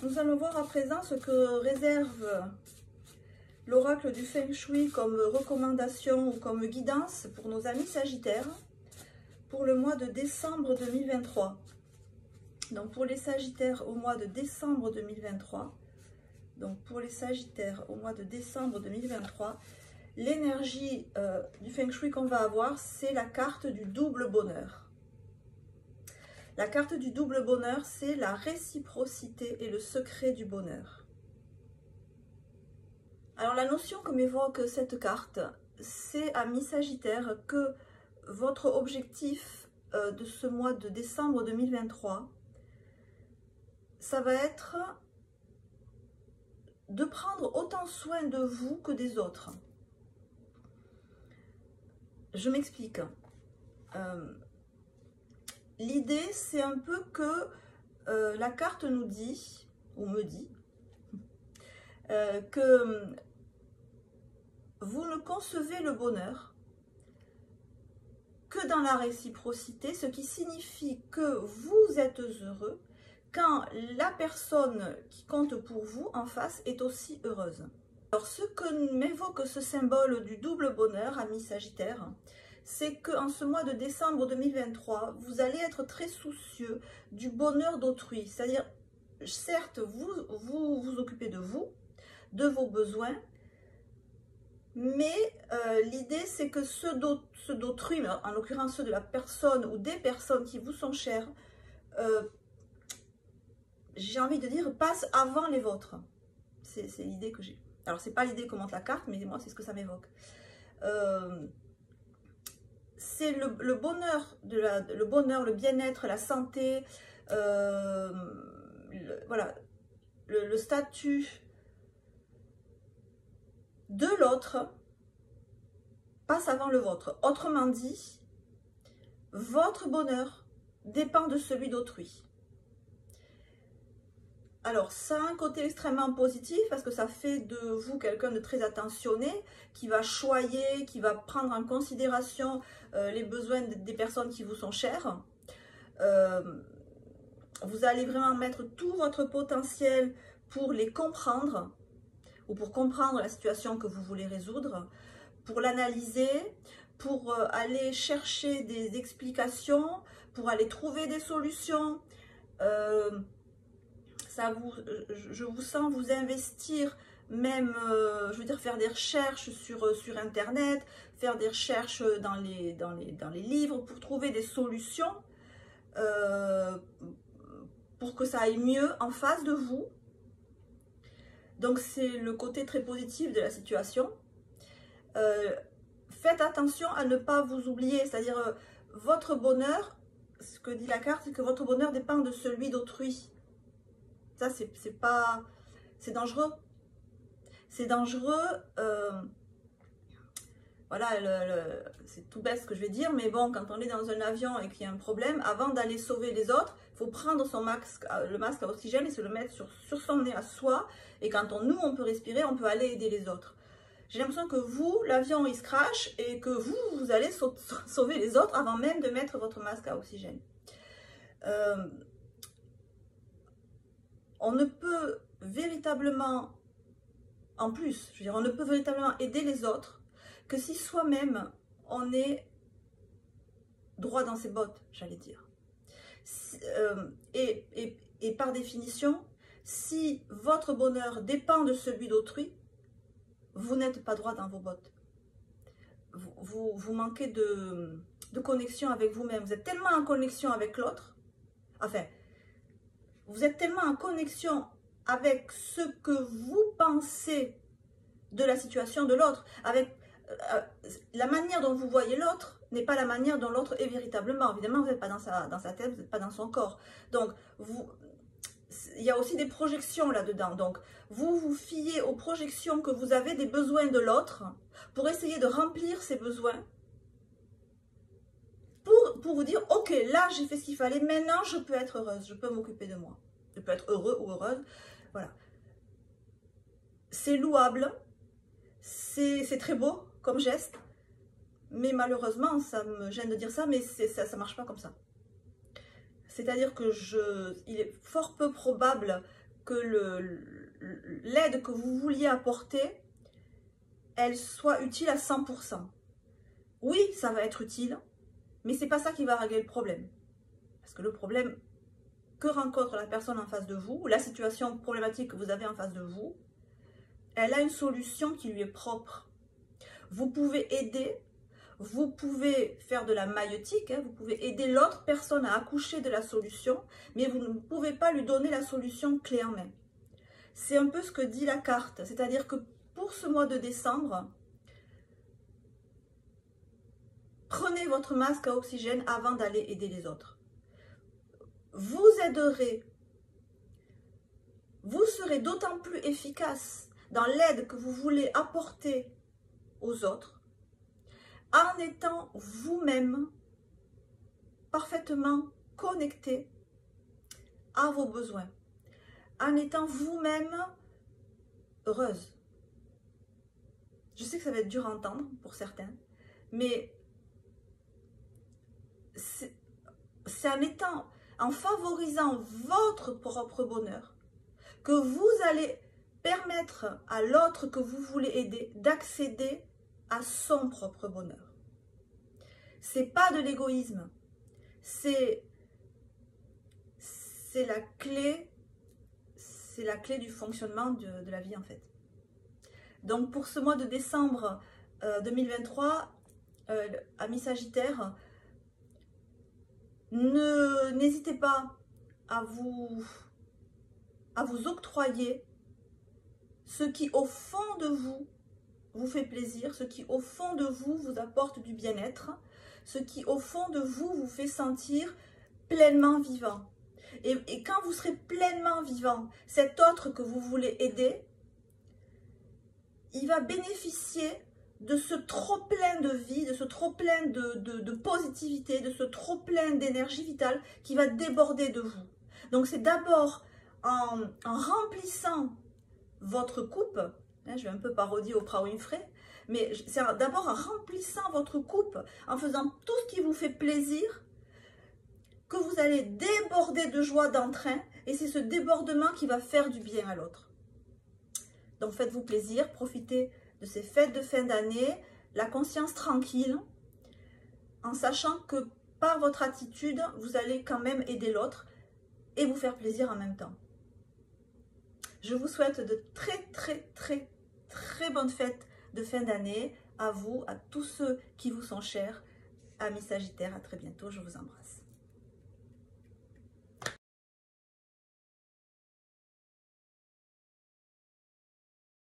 Nous allons voir à présent ce que réserve l'oracle du Feng Shui comme recommandation ou comme guidance pour nos amis Sagittaires pour le mois de décembre 2023. Donc pour les Sagittaires au mois de décembre 2023, l'énergie du Feng Shui qu'on va avoir, c'est la carte du double bonheur. La carte du double bonheur, c'est la réciprocité et le secret du bonheur. Alors la notion que m'évoque cette carte, c'est, amis Sagittaires, que votre objectif de ce mois de décembre 2023, ça va être de prendre autant soin de vous que des autres. Je m'explique. L'idée, c'est un peu que la carte nous dit, ou me dit, que vous ne concevez le bonheur que dans la réciprocité, ce qui signifie que vous êtes heureux quand la personne qui compte pour vous en face est aussi heureuse. Alors, ce que m'évoque ce symbole du double bonheur, amis Sagittaires, c'est qu'en ce mois de décembre 2023, vous allez être très soucieux du bonheur d'autrui. C'est-à-dire, certes, vous occupez de vous, de vos besoins, mais l'idée, c'est que ceux d'autrui, en l'occurrence ceux de la personne ou des personnes qui vous sont chères, j'ai envie de dire, passent avant les vôtres. C'est l'idée que j'ai. Alors, c'est pas l'idée que montre la carte, mais moi, c'est ce que ça m'évoque. C'est le bonheur, le bonheur, le bien-être, la santé, voilà, le statut de l'autre passe avant le vôtre. Autrement dit, votre bonheur dépend de celui d'autrui. Alors, ça a un côté extrêmement positif parce que ça fait de vous quelqu'un de très attentionné, qui va choyer, qui va prendre en considération les besoins des personnes qui vous sont chères. Vous allez vraiment mettre tout votre potentiel pour les comprendre ou pour comprendre la situation que vous voulez résoudre, pour l'analyser, pour aller chercher des explications, pour aller trouver des solutions. Je vous sens vous investir, même, je veux dire, faire des recherches sur Internet, faire des recherches dans les livres pour trouver des solutions pour que ça aille mieux en face de vous. Donc, c'est le côté très positif de la situation. Faites attention à ne pas vous oublier, c'est-à-dire votre bonheur, ce que dit la carte, c'est que votre bonheur dépend de celui d'autrui. Ça, c'est dangereux. C'est dangereux. Voilà, c'est tout bête ce que je vais dire, mais bon, quand on est dans un avion et qu'il y a un problème, avant d'aller sauver les autres, il faut prendre son masque, le masque à oxygène et se le mettre sur son nez à soi. Et quand on peut respirer, on peut aller aider les autres. J'ai l'impression que vous, l'avion, il se crache et que vous allez sauver les autres avant même de mettre votre masque à oxygène. On ne peut véritablement, en plus, je veux dire, on ne peut véritablement aider les autres que si soi-même, on est droit dans ses bottes, j'allais dire. Et par définition, si votre bonheur dépend de celui d'autrui, vous n'êtes pas droit dans vos bottes. Vous manquez de connexion avec vous-même. Vous êtes tellement en connexion avec l'autre, enfin, vous êtes tellement en connexion avec ce que vous pensez de la situation de l'autre, avec la manière dont vous voyez l'autre n'est pas la manière dont l'autre est véritablement. Évidemment, vous n'êtes pas dans sa tête, vous n'êtes pas dans son corps. Donc, il y a aussi des projections là-dedans. Donc, vous vous fiez aux projections que vous avez des besoins de l'autre pour essayer de remplir ces besoins. Pour vous dire, ok, là j'ai fait ce qu'il fallait, maintenant je peux être heureuse, je peux m'occuper de moi. Je peux être heureux ou heureuse, voilà. C'est louable, c'est très beau comme geste, mais malheureusement, ça me gêne de dire ça, mais ça ne marche pas comme ça. C'est-à-dire que il est fort peu probable que l'aide que vous vouliez apporter, elle soit utile à 100%. Oui, ça va être utile, mais c'est pas ça qui va régler le problème. Parce que le problème que rencontre la personne en face de vous, ou la situation problématique que vous avez en face de vous, elle a une solution qui lui est propre. Vous pouvez aider, vous pouvez faire de la maïeutique, hein, vous pouvez aider l'autre personne à accoucher de la solution, mais vous ne pouvez pas lui donner la solution clé en main. C'est un peu ce que dit la carte, c'est-à-dire que pour ce mois de décembre, prenez votre masque à oxygène avant d'aller aider les autres. Vous aiderez, vous serez d'autant plus efficace dans l'aide que vous voulez apporter aux autres en étant vous-même parfaitement connecté à vos besoins, en étant vous-même heureuse. Je sais que ça va être dur à entendre pour certains, mais c'est en favorisant votre propre bonheur que vous allez permettre à l'autre que vous voulez aider d'accéder à son propre bonheur. C'est pas de l'égoïsme, c'est la clé du fonctionnement de la vie en fait. Donc pour ce mois de décembre 2023, amis Sagittaires, n'hésitez pas à vous octroyer ce qui au fond de vous vous fait plaisir, ce qui au fond de vous vous apporte du bien-être, ce qui au fond de vous vous fait sentir pleinement vivant. Et quand vous serez pleinement vivant, cet autre que vous voulez aider, il va bénéficier de ce trop-plein de vie, de ce trop-plein de positivité, de ce trop-plein d'énergie vitale qui va déborder de vous. Donc c'est d'abord en remplissant votre coupe, hein, je vais un peu parodier Oprah Winfrey, mais c'est d'abord en remplissant votre coupe, en faisant tout ce qui vous fait plaisir, que vous allez déborder de joie, d'entrain, et c'est ce débordement qui va faire du bien à l'autre. Donc faites-vous plaisir, profitez de ces fêtes de fin d'année, la conscience tranquille, en sachant que par votre attitude, vous allez quand même aider l'autre et vous faire plaisir en même temps. Je vous souhaite de très bonnes fêtes de fin d'année à vous, à tous ceux qui vous sont chers. Amis Sagittaires, à très bientôt, je vous embrasse.